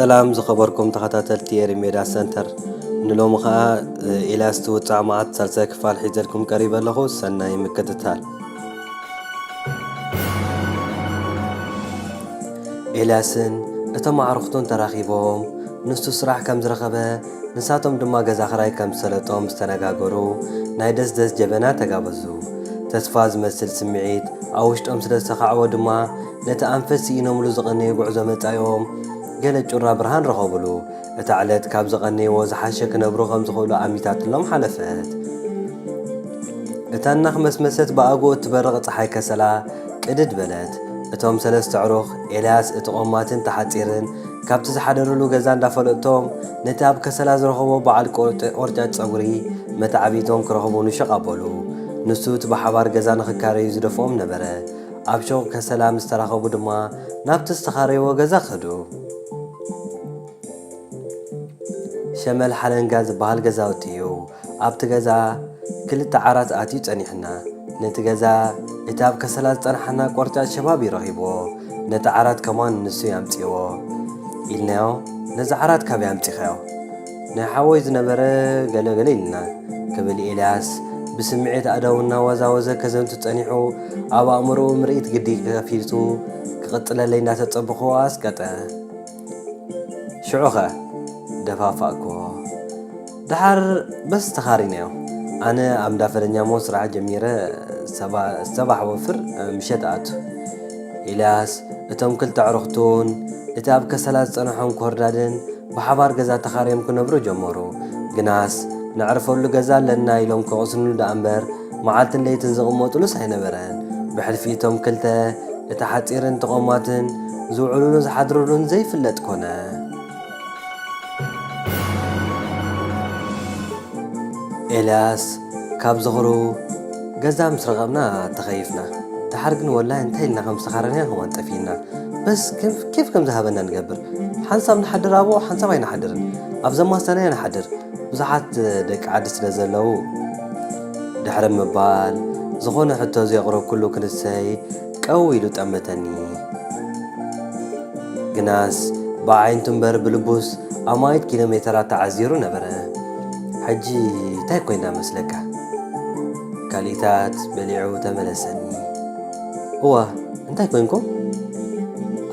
ሰላም ዝኸበርኩም ተኸታተልቲ የሪሜዳ ሰንተር ንሎሚ ኸዓ ኤልያስ ትውፃእ መዓት ሳልሳይ ክፋል ሒዘልኩም ቀሪበ ኣለኹ። ሰናይ ምክትታል። ኤልያስን እቶም ኣዕርኽቱን ተራኺቦም ንስቱ ስራሕ ከም ዝረኸበ ንሳቶም ድማ ገዛ ኽራይ ከም ዝሰለጦም ዝተነጋገሩ ናይ ደስ ጀበና ተጋበዙ። ተስፋ ዝመስል ስምዒት ኣብ ውሽጦም ስለ ዝተኻዕቦ ድማ ነቲ ኣንፈት ሲኢኖምሉ ዝቐነዩ ጉዕዞ መጻዮም ገለ ጩራ ብርሃን ረኸብሉ። እታ ዕለት ካብ ዝቐነይዎ ዝሓሸ ክነብሩ ከም ዝኽእሉ ኣሚታትሎም ሓለፈት። እታ እናኽመስመሰት ብኣግኡ እትበርቕ ፀሓይ ከሰላ ቅድድ በለት። እቶም ሰለስተ ዕሩኽ ኤልያስ እቲ ቆማትን ተሓፂርን ካብቲ ዝሓደሩሉ ገዛ እንዳፈለጥቶም ነቲ ኣብ ከሰላ ዝረኸቦ በዓል ቆርጫጭ ፀጉሪ መታዓቢቶም ክረኽቡ ንሽቕ ኣበሉ። ንሱ እቲ ብሓባር ገዛ ንኽካረዩ ዝደፍኦም ነበረ። ኣብ ሾቕ ከሰላ ምስ ተራኸቡ ድማ ናብቲ ዝተኻረይዎ ገዛ ኸዱ። ሸመል ሓለንጋ ዝበሃል ገዛውቲ እዩ። ኣብቲ ገዛ ክልተ ዓራት ኣትዩ ጸኒሕና። ነቲ ገዛ እቲ ኣብ ከሰላ ዝጸንሐና ቆርጫጭ ሸባብ ይረኺቦ። ነቲ ዓራት ከማን ንሱ ያምፂዎ ኢልናዮ። ነዚ ዓራት ካብ ያምፂኸዮ ናይ ሓወይ ዝነበረ ገለገለ ኢልና ክብል ኤልያስ ብስምዒት ኣደውና ወዛወዘ ከዘምቱ ጸኒሑ ኣብ ኣእምሮኡ ምርኢት ግዲ ከፊቱ ክቕጥለለይ እንዳተጸብኾ ኣስቀጠ። ሽዑኸ ደፋፋእኮ ድሓር በስ ተኻሪናዮ ኣነ ኣብ እንዳፈለኛሞ ስራሕ ጀሚረ ሰባሕ ወፍር ምሸት ኣቱ። ኤልያስ እቶም ክልተ ዕሩኽቱን እቲ ኣብ ከሰላ ዝጸንሖም ኮርዳድን ብሓባር ገዛ ተኻርዮም ክነብሩ ጀመሩ። ግናስ ንዕርፈሉ ገዛ ኣለና ኢሎም ከቕስኑ ዳ እምበር መዓልትን ለይትን ዝቕመጡሉስ ኣይነበረን። ብሕልፊ እቶም ክልተ እቲ ሓፂርን ተቖማትን ዝውዕሉን ዝሓድሩሉን ዘይፍለጥ ኮነ። ኤልያስ ካብ ዝኽሩ ገዛ ምስ ረቐብና ተኸይፍና ድሓር ግን ወላሂ እንታይ ኢልና ከም ዝተኻረና ከም ኣንጠፊና በስ ኬፍ ከም ዝሃበና ንገብር። ሓንሳብ ንሓድር ኣብኡ ሓንሳብ ኣይንሓድርን ኣብ ዘማስተና ንሓድር። ብዙሓት ደቂ ዓዲ ስለ ዘለዉ ድሕሪ ምባል ዝኾነ ሕቶ ዘቕርብ ኩሉ ክንሰይ ቀው ኢሉ ጠመተኒ። ግናስ ብዓይንቱ እምበር ብልቡስ ኣብ ማይት ኪሎ ሜተራት ተዓዚሩ ነበረ። ሕጂ እንታይ ኮይና መስለካ? ካሊታት በሊዑ ተመለሰኒ። እዋ እንታይ ኮይንኩም?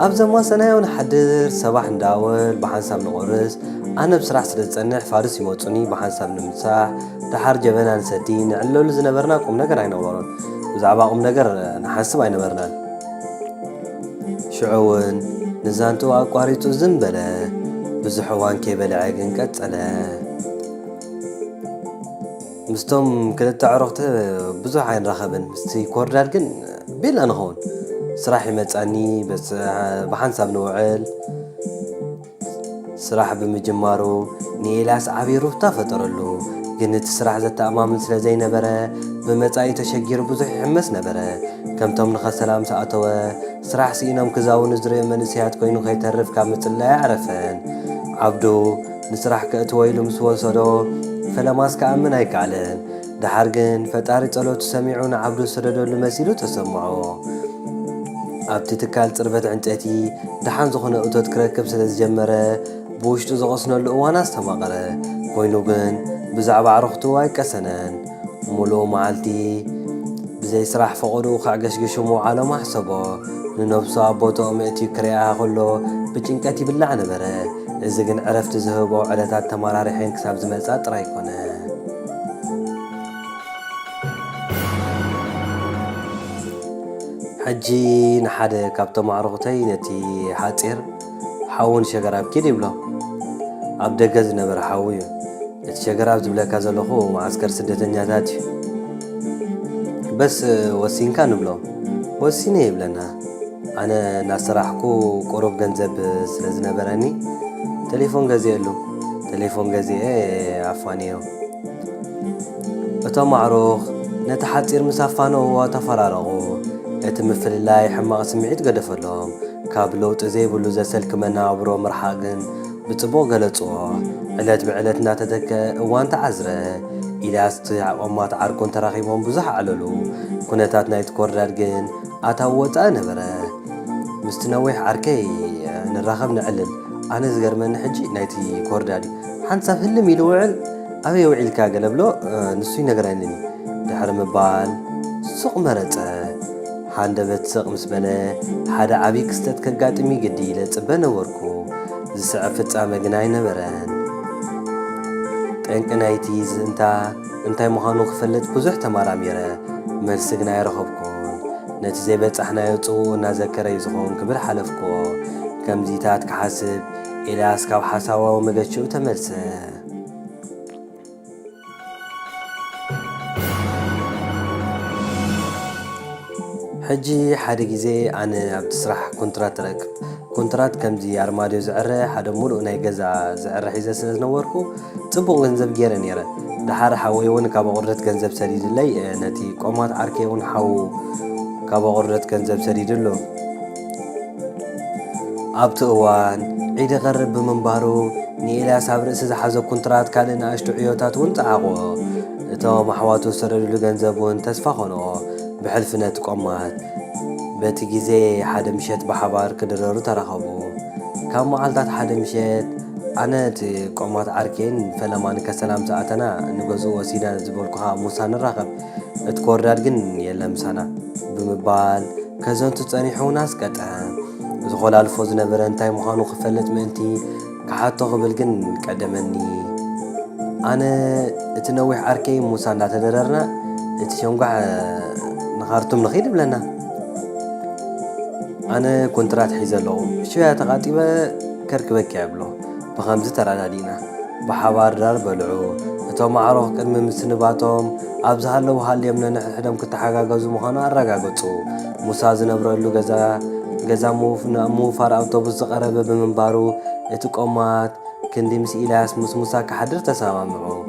ኣብ ዘማሰናዮ ንሓድር ሰባሕ እንዳወል ብሓንሳብ ንቑርስ ኣነ ብስራሕ ስለ ዝጸንሕ ፋርስ ይመጹኒ ብሓንሳብ ንምሳሕ ድሓር ጀበና ንሰቲ ንዕለሉ ዝነበርና ቁም ነገር ኣይነበሮን። ብዛዕባ ቁም ነገር ንሓስብ ኣይነበርናን። ሽዑውን ንዛንቱ ኣቋሪጡ ዝም በለ። ብዙሕ እዋን ከይበልዐ ግን ቀጸለ። ምስቶም ክልተ ዕሩኽቲ ብዙሕ ኣይንረኸብን። ምስቲ ኮርዳድ ግን ቤላ ንኸውን ስራሕ ይመጻኒ ብሓንሳብ ንውዕል። ስራሕ ብምጅማሩ ንኤልያስ ዓብዪ ሩህታ ፈጠረሉ። ግን እቲ ስራሕ ዘተኣማምን ስለ ዘይነበረ ብመጻኢ ተሸጊሩ ብዙሕ ይሕመስ ነበረ። ከምቶም ንኸሰላ ምስ ኣተወ ስራሕ ስኢኖም ክዛውኑ ዝርዮ መንእስያት ኮይኑ ከይተርፍ ካብ ምጽላይ ዓረፈን። ዓብዱ ንስራሕ ክእትወ ኢሉ ምስ ወሰዶ ፈለማስ ከኣምን ኣይከኣለን። ድሓር ግን ፈጣሪ ጸሎቱ ሰሚዑ ንዓብዱ ዝሰደደሉ መሲሉ ተሰምዖ። ኣብቲ ትካል ጽርበት ዕንጨይቲ ድሓን ዝኾነ እቶት ክረክብ ስለ ዝጀመረ ብውሽጡ ዝቐስነሉ እዋና ዝተማቐረ ኮይኑ ግን ብዛዕባ ኣዕርኽቱ ኣይቀሰነን። ሙሉእ መዓልቲ ብዘይ ስራሕ ፈቐዱ ካዕገሽግሹ ምውዓሎም ኣሕሰቦ። ንነብሱ ኣብ ቦትኦም እትዩ ክሪኣ ኸሎ ብጭንቀት ይብላዕ ነበረ። እዚ ግን ዕረፍቲ ዝህቦ ዕለታት ተመራሪሐን ክሳብ ዝመጻ ጥራይ ኮነ። ሕጂ ንሓደ ካብቶም ኣዕርኽተይ ነቲ ሓፂር ሓውን ሸገራብ ኪድ ይብሎ። ኣብ ደገ ዝነበረ ሓዊ እዩ። እቲ ሸገራብ ዝብለካ ዘለኹ ማዓስከር ስደተኛታት እዩ። በስ ወሲንካ ንብሎ። ወሲነ ይብለና። ኣነ ናሰራሕኩ ቁሩብ ገንዘብ ስለ ዝነበረኒ ቴሌፎን ገዚአሉ። ቴሌፎን ገዚአ ኣፋንዮ። እቶም ኣዕሩኽ ነቲ ሓፂር ምስ ኣፋነዎ ተፈራረቑ። እቲ ምፍልላይ ሕማቕ ስምዒት ገደፈሎም። ካብ ለውጢ ዘይብሉ ዘሰልክ መነባብሮ ምርሓቕ ግን ብጽቡቕ ገለጽዎ። ዕለት ብዕለት እናተተከ እዋን ተዓዝረ። ኤልያስ ቆማት ዓርኮን ተራኺቦም ብዙሕ ዓለሉ። ኩነታት ናይቲ ኮርዳድ ግን ኣታዊ ወፃእ ነበረ። ምስቲ ነዊሕ ዓርከይ ንራኸብ ንዕልል أنا زغرمن حجي نايتي كوردادي حنصاب هلم يلوعل أبي يوعيل كاجل بلو نسوي نجرانني دحر مبال سوق مرته حندبت سوق مسبلة حدا عبي كستت كقاتمي قديلة تبنا وركو زسعفت عمجناي نبران تنكنايتي انتي مخانو خفلت بزح تماراميرة ملسقنا يرخبكم نتزيبت احنا يطو نذكر يزخون كبر حلفكو كم زيتات كحسب إلى أسكاو حساوا ومجتشو تملسه حجي حدا جزي أنا بتسرح كونترات ركب كونترات كمزي أرماديو زعره حدا مولو ناي جزا زعره حيزة سنة نوركو تبغى جنزب جيرا نيرة دحار حاويون كابا غردت جنزب سريد اللي نتي قومات عركيون حاو كابا غردت جنزب سريد اللو أبتوان عيد غرب بمنبارو نيلا سابر إسا حازو كونترات كالنا أشتو عيوتات وانتعاقو إتو محواتو سرلو جنزبون تسفخونو بحلفنا تقومات باتي جزي حدا مشيت بحبار كدررو ترخبو كم معلتات حدا مشيت أنا تقومات عركين فلما نكسلام ساعتنا نجوزو وسيدة زبولكوها موسى نرخب تكورداد جن يلا مسانا بمبال كزون تتصنيحو ناس قطعا زغول الفوز نبرنتاي مخانو خفلت منتي كحاتو قبل جن قدمني أنا اتنوح عركي موسى نتدررنا اتشونقع نخارتم نخيد بلنا أنا كونترات حيزلو شوية تقاطيبة كركبك يعبلو بخمسة ترانادينا بحوار دار بلعو اتو معروف قدم مسنباتهم أبزها لو هالي من نحدم كنت حاجة جوزو مخانا الرقا قطو موسى زنبرلو جزا موفار أوتوبوس قربة بمنبارو اتقومات كندي مس إلاس موسى كحدر تسامعو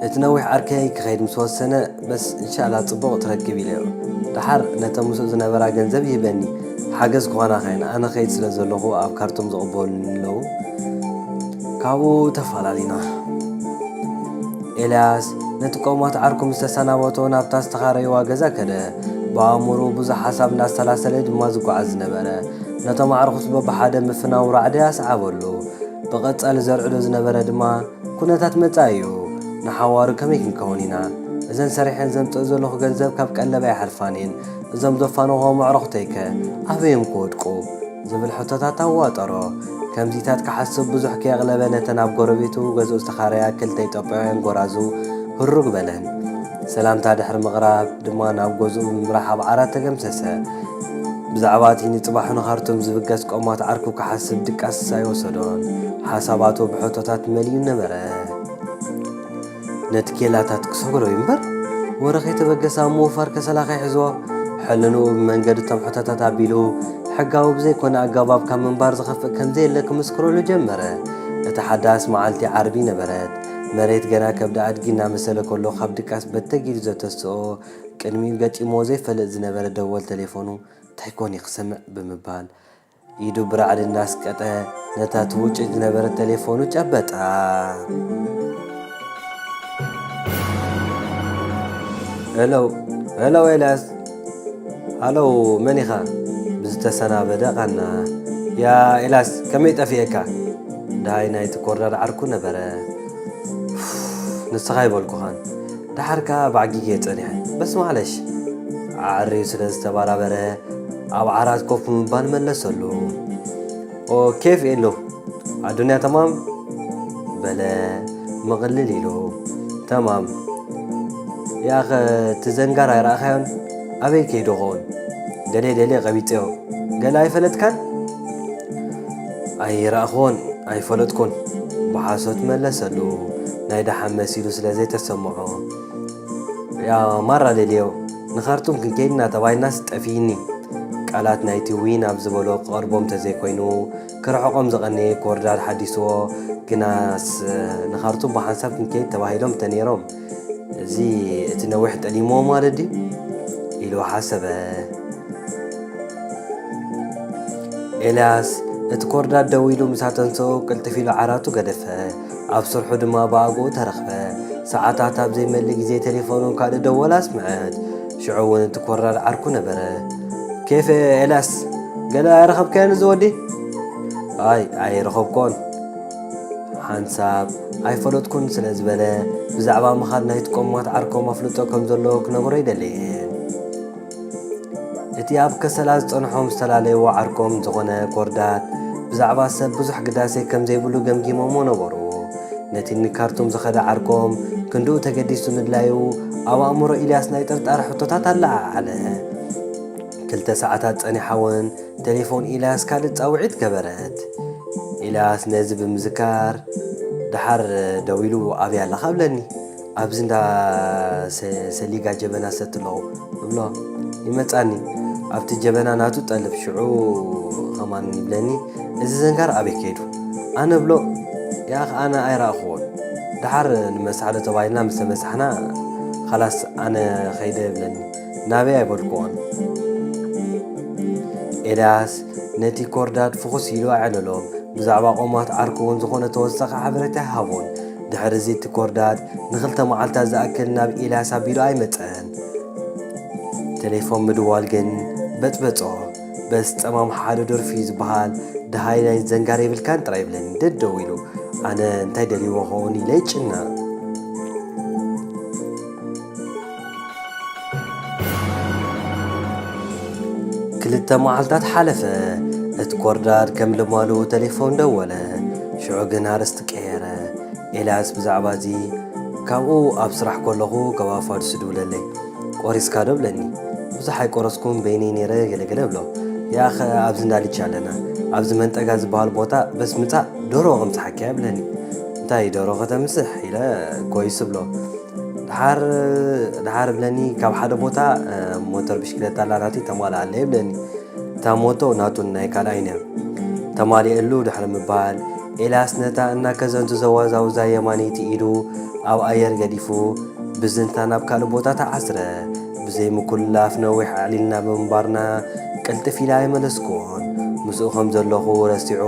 اتنوح عركي كخيد مسوسنة بس إن شاء الله تصبغ تركبي له دحر نتمسو زنبرا جنزب يبني حاجز كوانا خين أنا خيد سلازلوه أب كارتم زقبول له كابو تفعلالينا إلاس نتقومات عركم استسناوتونا بتاستخاري واجزا كده بأمرو بزح حساب ناس ثلاثة ما زقو عزنا بنا نتم عرخص بحدا مفنا ورعدي أسعبولو بقص زرعلو زنبرا دما كنتات متايو نحوارو كميكن كونينا إذن سريحين زمت أزولوخ جنزب كاب كألبا يحرفانين زم دفانوها معرختيك أبيهم كودكو زبل حطتات واترو كم زيتات كحسب بزح كي أغلبا نتناب قربيتو جزو استخاريا كلتي طبعين قرازو هروق بلن سلام تادحر مغراب دمان أو جزو مرحب عرات جمسسة بزعباتي نصباح نهارتم زبقس قومات عركو كحسب دك أساي وصدون حساباتو بحطتات مليون نبرة نتكيلاتات كسوغرو ينبر ورخي تبقسا موفر كسلاخي حزوه حلنو بمنقد تمحطتات عبيلو حقاو بزي كون أقاباب كم منبار زخفق كم زي لك مسكرو لجمرة نتحداس معالتي عربي نبرات مريت جنا كبدا عدقنا مسألة كله خبدك أثبت جيل زتسو كلمي بقى موزي فلت زنبرة دول تليفونه تحكوني خسمع بمبال يدو برعد الناس كتا نتاتوج زنبرة تليفونه جبت هلو إلاس هلو منيخا بزتسنا بدا قنا يا إلاس كميت أفيكا داي نايت كورر عركو نبرة نستغايب الكوهان دحركا بعجيجي تانيها بس معلش عريو سلز تبارا برا أو عرات كوف مبان من لسلو وكيف إلو الدنيا تمام بلا مغللي له تمام يا أخي تزنقر يا رأخيون أبي كيدو غون دلي غبيتيو قال أي فلت كان أي رأخون أي فلت كون بحاسوت من لسلو نايدا حماسيلو سلازي تسمعو يا مرة لليو نخارتم كنكيدنا تباي ناس تأفيني قالات نايتي وين أبزبولو قربهم تزي كوينو كرعقم زغني كوردال حديثو كناس نخارتم بحنساب كنكيد تباهيلهم تنيرهم زي اتنوح تأليمو مالدي إلو حسبه إلاس اتكوردال دويلو مساتنسو قلتفيلو عراتو قدفه أبصر حد ما باقو ترخبه ساعات أبزي ملك زي تليفونو كاد دولا سمعت شعوون تكورر عركو نبره كيف إلاس قال رخب كان زودي ኣይረኸብኮን ሓንሳብ ኣይፈለጥኩን ስለ ዝበለ ብዛዕባ ምኻድ ናይ ትቆማት ዓርኮም ኣፍልጦ ከም ዘሎ ክነግሮ ይደልየን እቲ ኣብ ከሰላ ዝፀንሖም ዝተላለይዎ ዓርኮም ዝኾነ ኮርዳት ብዛዕባ ሰብ ብዙሕ ግዳሴ ከም ዘይብሉ ገምጊሞሞ ነበሩ ነቲ ንካርቱም ዝኸደ ዓርኮም ክንድኡ ተገዲሱ ምድላዩ ኣብ ኣእምሮ ኢልያስ ናይ ጥርጣረ ሕቶታት ኣለዓለ 2 ሰዓታት ፀኒሓውን ቴሌፎን ኢልያስ ካልእ ፃውዒት ገበረት ኢልያስ ነዚ ብምዝካር ድሓር ደው ኢሉ ኣብያ ኣለኻ ብለኒ ኣብዚ እንዳ ሰሊጋ ጀበና ሰትለዉ እብሎ ይመፃኒ ኣብቲ ጀበና ናቱ ጠልብ ሽዑ ኸማን ይብለኒ እዚ ዘንጋር ኣበይ ከይዱ ኣነ ብሎ ያኸ ኣነ ኣይረኣኽዎን ድሓር ንመስሓዶ ተባሂልና ምስ ተመሳሕና خلاص ኣነ ኸይደ ብለኒ ናበይ ኣይበልክዎን ኤልያስ ነቲ ኮርዳት ፍኹስ ኢሉ ኣዕለሎም ብዛዕባ ቆማት ዓርኩ እውን ዝኾነ ተወሳኺ ሓበሬታ ይሃቦን ድሕሪ እዚ እቲ ኮርዳት ን2 መዓልታት ዝኣክል ናብ ኤልያስ ኣቢሉ ኣይመፀን ቴሌፎን ምድዋል ግን በፅበፆ በስ ፀማም ሓደ ደርፊ ዝበሃል ድሃይ ናይ ዘንጋር የብልካን ጥራይ ብለኒ ደደው ኢሉ ኣነ እንታይ ደልይዎ ኸውን ኢለ ይጭና ክልተ መዓልታት ሓለፈ እቲ ኮርዳት ከም ልማሉ ቴሌፎን ደወለ ሽዑ ግን ኣርስቲ ቀየረ ኤልያስ ብዛዕባ እዚ ካብኡ ኣብ ስራሕ ከለኹ ከባፋዱ ስድብለለይ ቆሪስካ ዶ ብለኒ ብዙሕ ኣይቆረስኩም በይነይ ነይረ ገለገለ ብሎ ያኸ ኣብዚ እንዳልቻ ኣለና ኣብዚ መንጠጋ ዝበሃል ቦታ በስ ምፃእ ደሮ ከምፅሓኪያ ብለኒ እንታይ ደሮ ከተምስሕ ኢለ ኮይስ ብሎ ድሓር ብለኒ ካብ ሓደ ቦታ ሞተር ብሽክሌታ ላናቲ ተማልኣ ኣለ ይብለኒ እታ ሞቶ ናቱን ናይ ካልኣይነ ተማሊአሉ ድሕሪ ምባል ኤልያስ ነታ እናከዘንቱ ዘዋዛውዛ የማነይቲ ኢዱ ኣብ ኣየር ገዲፉ ብዝንታ ናብ ካልእ ቦታ ተዓስረ ብዘይምኩልላፍ ነዊሕ ኣዕሊልና ብምንባርና ቅልጥፍ ኢላ ኣይመለስክዎን ምስኡ ከም ዘለኹ ረሲዑ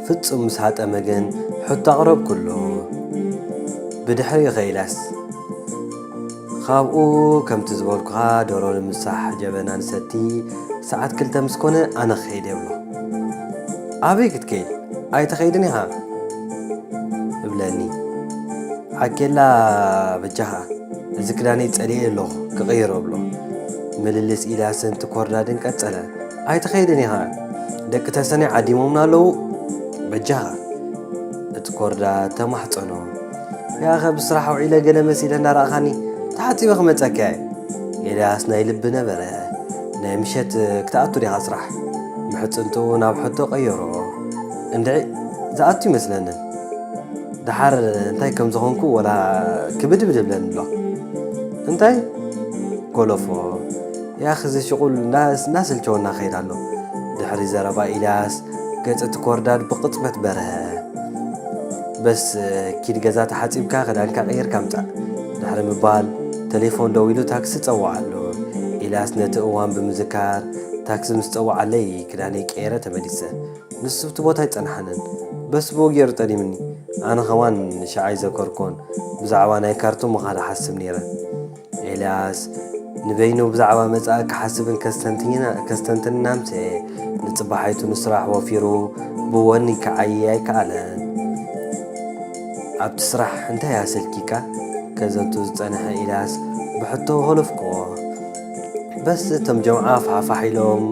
ፍጹም ምስ ሃጠመ ግን ሕቶ ኣቕረብ ኩሉ ብድሕሪ ኸኢላስ ካብኡ ከምቲ ዝበልኩኻ ደሮ ንምሳሕ ጀበና ንሰቲ ሰዓት 2 ምስ ኮነ ኣነ ክኸይደ ብሎ ኣበይ ክትከይድ ኣይተኸይድን ኢኻ እብለኒ ዓኬላ በጃኻ እዚ ክዳነይ ፀሊአ ኣለኹ ክቕይሮ ብሎ ምልልስ ኢልያስን እቲ ኮርዳድን ቀፀለ ኣይተኸይድን ኢኻ ደቂ ተሰነይ ዓዲሞምና ኣለዉ በጃኻ እቲ ኮርዳድ ተማሕፀኖ ያኸ ብስራሕ ውዒለ ገለ መሲለ እናረእኻኒ ተሓፂበ ክመፀካ ኤልያስ ናይ ልቢ ነበረ ናይ ምሸት ክትኣቱ ዲኻ ስራሕ ምሕፅንቱ ናብ ሕቶ ቀየሮ እንድዒ ዝኣቱ ይመስለንን ድሓር እንታይ ከም ዝኾንኩ ወላ ክብድብድ ብለን ኣሎ እንታይ ኮለፎ ያኸ እዚ ሽቁል እናስልቸወና ኸይድ ኣሎ ድሕሪ ዘረባ ኢልያስ ገጽ እቲ ኮርዳድ ብቕፅበት በርሀ በስ ኪድ ገዛ ተሓፂብካ ክዳንካ ቀይርካ ምፃእ ድሕሪ ምባል ቴሌፎን ደው ኢሉ ታክሲ ፀዋዓሉ ኢልያስ ነቲ እዋን ብምዝካር ታክሲ ምስ ፀዋዓለይ ክዳነይ ቀየረ ተመሊሰ ንስብቲ ቦታ ኣይፀናሓንን በስ ብኡ ገይሩ ጠዲምኒ ኣነ ኸማን ሻዓይ ዘከርኮን ብዛዕባ ናይ ካርቱም ምኻድ ሓስብ ነይረ ኤልያስ ንበይኑ ብዛዕባ መጻእ ክሓስብን ከስተንትና ምሴ ንፅባሓይቱ ንስራሕ ወፊሩ ብወኒ ክዓይ ኣይከኣለን ኣብቲ ስራሕ እንታይ ኣሰልኪካ ከዘንቱ ዝፀንሐ ኢልያስ ብሕቶ ኸለፍኮ በስ እቶም ጀምዓ ፋሓፋሕ ኢሎም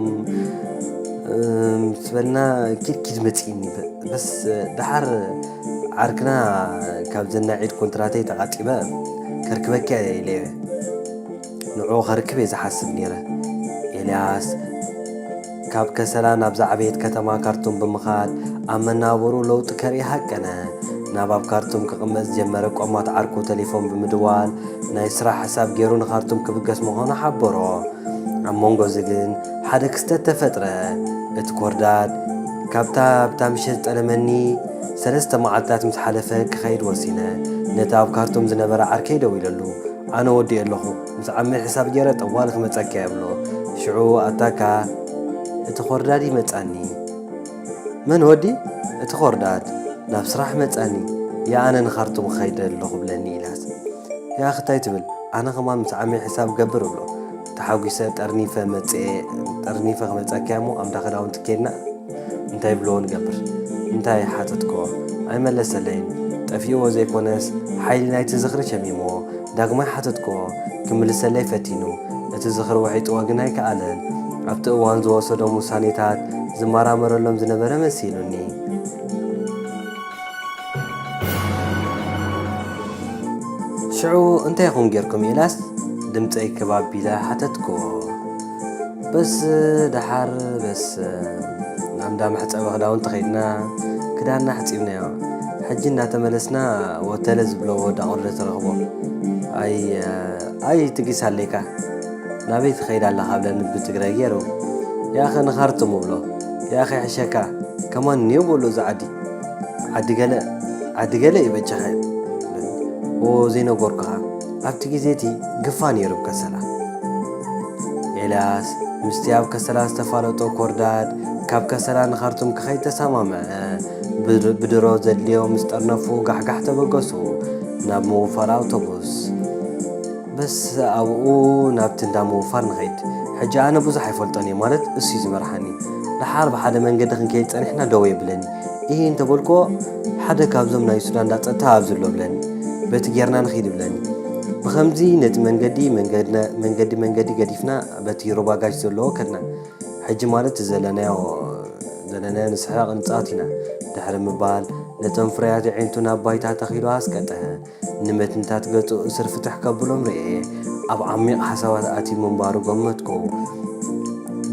ስበልና ኪድኪድ መፂእኒ በስ ድሓር ዓርክና ካብ ዘናዒድ ኮንትራተይ ተቓጢበ ከርክበኪ ኢለየ ንዑ ኸርክብ እየ ዝሓስብ ነይረ ኤልያስ ካብ ከሰላ ናብ ዝዓበየት ከተማ ካርቱም ብምኻድ ኣብ መናበሩ ለውጢ ከርኢ ሃቀነ ናብ ኣብ ካርቱም ክቕመጥ ዝጀመረ ቆማት ዓርኩ ቴሌፎን ብምድዋል ናይ ስራሕ ሓሳብ ገይሩ ንካርቱም ክብገስ ምዃኑ ሓበሮ ኣብ መንጎ እዚ ግን ሓደ ክስተት ተፈጥረ እቲ ኮርዳድ ካብታ ብታ ምሸት ጠለመኒ 3 መዓልታት ምስ ሓለፈ ክኸይድ ወሲነ ነቲ ኣብ ካርቱም ዝነበረ ዓርከይ ደው ኢለሉ ኣነ ወዲእ ኣለኹ ምስ ዓሚል ሕሳብ ገይረ ጠዋል ክመፀካ የብሎ ሽዑ ኣታካ እቲ ኮርዳድ ይመፃኒ መን ወዲ እቲ ኮርዳድ ናብ ስራሕ መፃኒ የኣነ ንካርቱም ክኸይድ ኣለኹ ብለኒ ኢልያስ ያ ክታይ ትብል ኣነ ኸማን ምስ ዓሚል ሕሳብ ገብር ብሎ ተሓጒሰ ጠርኒፈ ክመፀካ እሞ ኣምዳ ክዳውንቲ ከድና እንታይ ብሎ ንገብር እንታይ ሓተትኮ ኣይመለሰለይን ጠፊዎ ዘይኮነስ ሓይሊ ናይቲ ዝኽሪ ሸሚሞ ዳግማይ ሓተትኮ ክምልሰለይ ፈቲኑ እቲ ዝኽሪ ወሒጥዎ ግን ኣይከኣለን ኣብቲ እዋን ዝወሰዶም ውሳኔታት ዝመራመረሎም ዝነበረ መሲሉኒ ሽዑ እንታይ ይኹን ጌርኩም ኤልያስ ድምፀይ ከባቢላ ሓተትኮ በስ ድሓር በስ ናብ እንዳ መሕፀቢ ክዳውንቲ ከይድና ክዳንና ሓፂብናዮ ሕጂ እናተመለስና ወተለ ዝብለዎ ዳቆርደ ተረኽቦ ኣይ ትጊስ ኣለይካ ናበይ ትኸይድ ኣለኻ ብለኒ ብትግራይ ገይሩ ያኸ ንኻርትሙ ብሎ ያኸ ሕሸካ ከማን እኒኦ በሎ እዚ ዓዲ ገለ ይበጀኸ ዘይነገርኩኻ ኣብቲ ግዜቲ ግፋ ነይሩ ከሰላ ኤልያስ ምስቲ ኣብ ከሰላ ዝተፋለጦ ኮርዳድ ካብ ከሰላ ንኻርቱም ክኸይድ ተሰማምዐ ብድሮ ዘድልዮ ምስ ጠርነፉ ጋሕጋሕ ተበገሱ ናብ ምውፋር ኣውቶቡስ በስ ኣብኡ ናብቲ እንዳ ምውፋር ንኸይድ ሕጂ ኣነ ብዙሕ ኣይፈልጦን እየ ማለት እሱ ዝመርሓኒ ድሓር ብሓደ መንገዲ ክንከይድ ፀኒሕና ደው የብለኒ ይሄ እንተበልኮ ሓደ ካብዞም ናይ ሱዳን ዳፀታ ኣብ ዘሎ ብለኒ በቲ ጌርና ንኸይድ ብለኒ ብኸምዚ ነቲ መንገዲ ገዲፍና በቲ ሩባጋጅ ዘለዎ ከድና ሕጂ ማለት ዘለናዮ ንስሕቕ ንፃወት ኢና ድሕሪ ምባል ነቶም ፍርያት ዒንቱ ናብ ባይታ ተኺሉ ኣስቀጠ ንመትንታት ገጹ እስር ፍትሕ ከብሎም ርአ ኣብ ዓሚቕ ሓሳባት ኣቲሙ እምባሩ ገመትኩ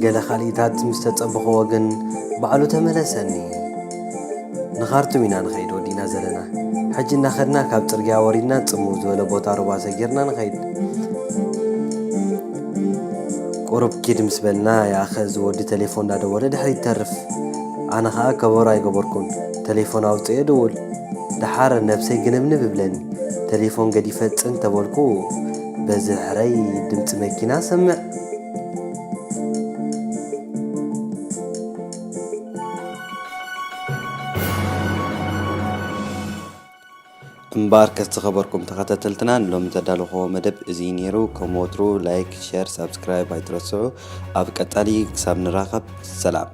ገለ ካልእታት ምስ ተፀበኽዎ ግን ባዕሉ ተመለሰኒ ንኻርቱም ኢና ንኸይድ ወዲና ዘለና ሕጂ እናኸድና ካብ ፅርግያ ወሪድና ጽምው ዝበለ ቦታ ሩባ ሰጊርና ንኸይድ ቁሩብ ኪድ ምስ በልና ያኸ ዝወዲ ቴሌፎን እንዳደወለ ድሕሪ ይተርፍ ኣነ ኸዓ ከበሮ ኣይገበርኩን ቴሌፎን ኣውፅየ ድውል ድሓር ነብሰይ ግንብንብ ብለኒ ቴሌፎን ገዲፈ ፅን ተበልኩ በዚ ሕረይ ድምፂ መኪና ሰምዕ እምበር ከዝተኸበርኩም ተኸታተልትና ሎም ዘዳለኽዎ መደብ እዚ ነይሩ ከምወትሩ ላይክ ሼር ሳብስክራይብ ኣይትረስዑ ኣብ ቀጻሊ ክሳብ ንራኸብ ሰላም